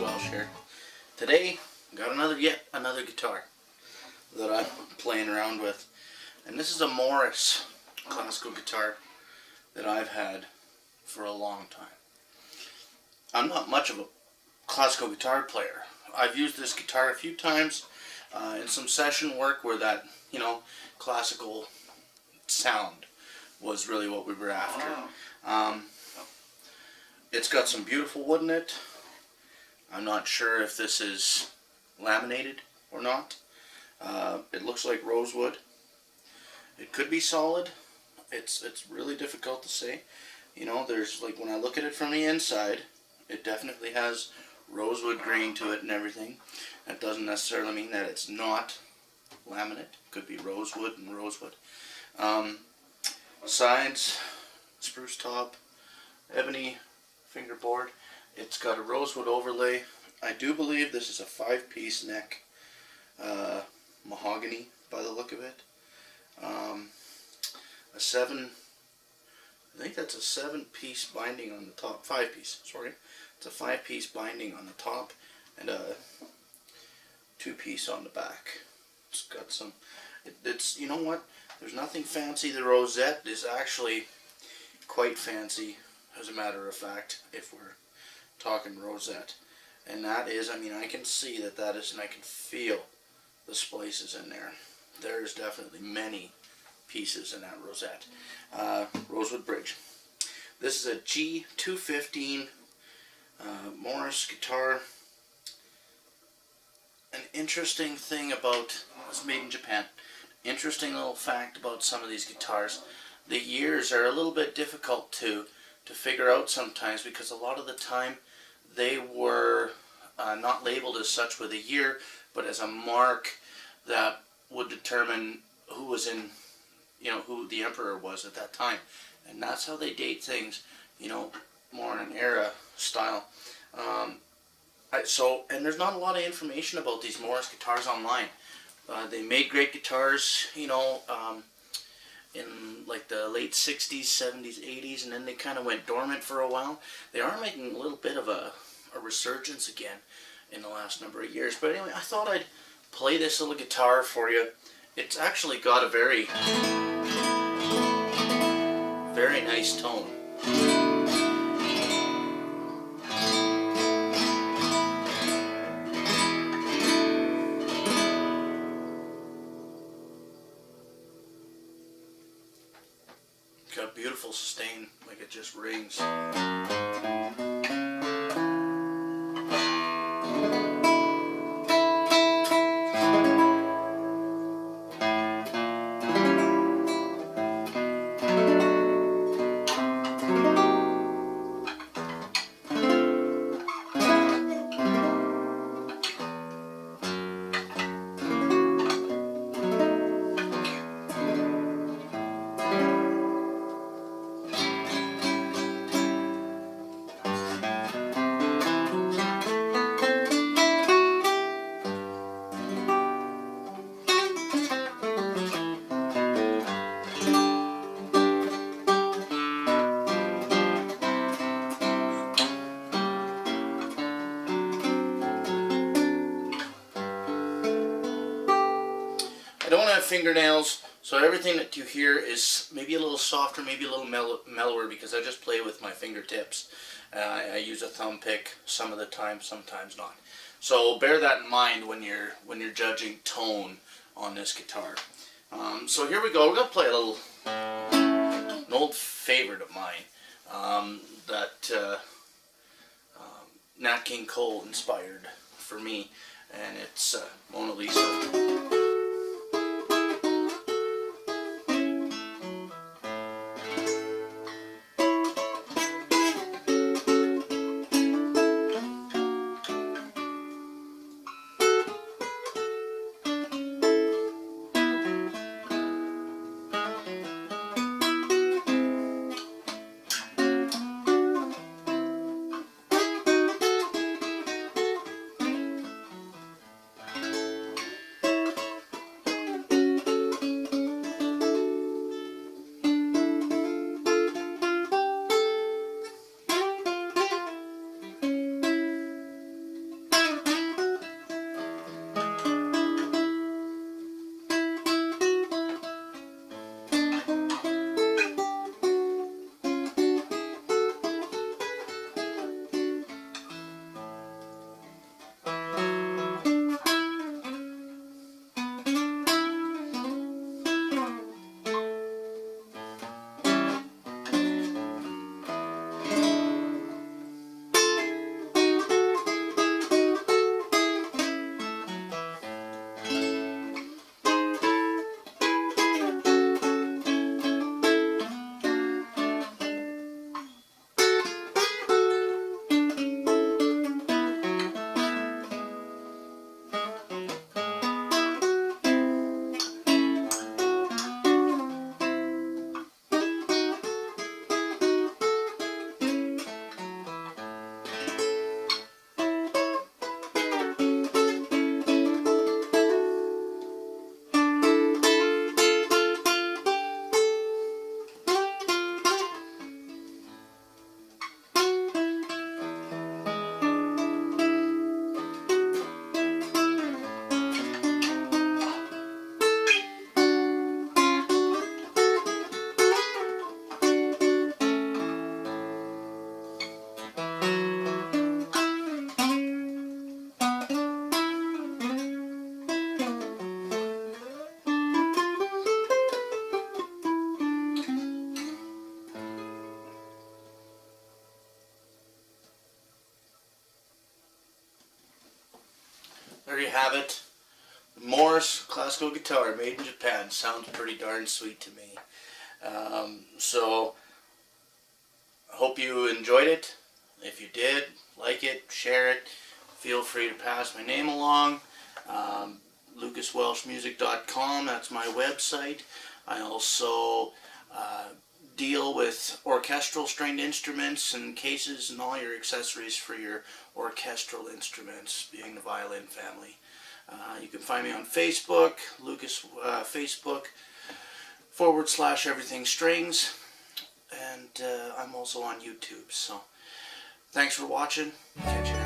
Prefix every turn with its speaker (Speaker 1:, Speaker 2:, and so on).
Speaker 1: Welsh here. Today, got yet another guitar that I'm playing around with, and this is a Morris classical guitar that I've had for a long time. I'm not much of a classical guitar player. I've used this guitar a few times in some session work where that, classical sound was really what we were after. It's got some beautiful wood in it. I'm not sure if this is laminated or not. It looks like rosewood. It could be solid. It's really difficult to say. There's when I look at it from the inside, it definitely has rosewood grain to it and everything. That doesn't necessarily mean that it's not laminate. Could be rosewood and rosewood. Sides, spruce top, ebony fingerboard. It's got a rosewood overlay. I do believe this is a 5-piece neck mahogany by the look of it. I think that's a 7-piece binding on the top. 5-piece, sorry. It's a 5-piece binding on the top and a 2-piece on the back. It's got some, it's, you know what? There's nothing fancy. The rosette is actually quite fancy, as a matter of fact, if we're talking rosette. And that is, I can see that is, and I can feel the splices in there. There's definitely many pieces in that rosette. Rosewood bridge. This is a G215 Morris guitar. An interesting thing about, it's made in Japan. Interesting little fact about some of these guitars. The years are a little bit difficult to figure out sometimes, because a lot of the time they were not labeled as such with a year, but as a mark that would determine who was in, who the emperor was at that time. And that's how they date things, more in an era style. And there's not a lot of information about these Morris guitars online. They made great guitars, in like the late 60s, 70s, 80s, and then they kind of went dormant for a while. They are making a little bit of a resurgence again in the last number of years. But anyway, I thought I'd play this little guitar for you. It's actually got a very, very nice tone. Got beautiful sustain, like it just rings. I don't have fingernails, so everything that you hear is maybe a little softer, maybe a little mellower, because I just play with my fingertips. I use a thumb pick some of the time, sometimes not. So bear that in mind when you're judging tone on this guitar. So here we go. We're gonna play an old favorite of mine that Nat King Cole inspired for me, and it's Mona Lisa. have it. Morse classical guitar made in Japan. Sounds pretty darn sweet to me. So I hope you enjoyed it. If you did, like it, share it. Feel free to pass my name along. LucasWelshMusic.com, that's my website. I also deal with orchestral stringed instruments and cases and all your accessories for your orchestral instruments, being the violin family. You can find me on Facebook, Facebook.com/everything strings, and I'm also on YouTube. So thanks for watching. Catch you next time.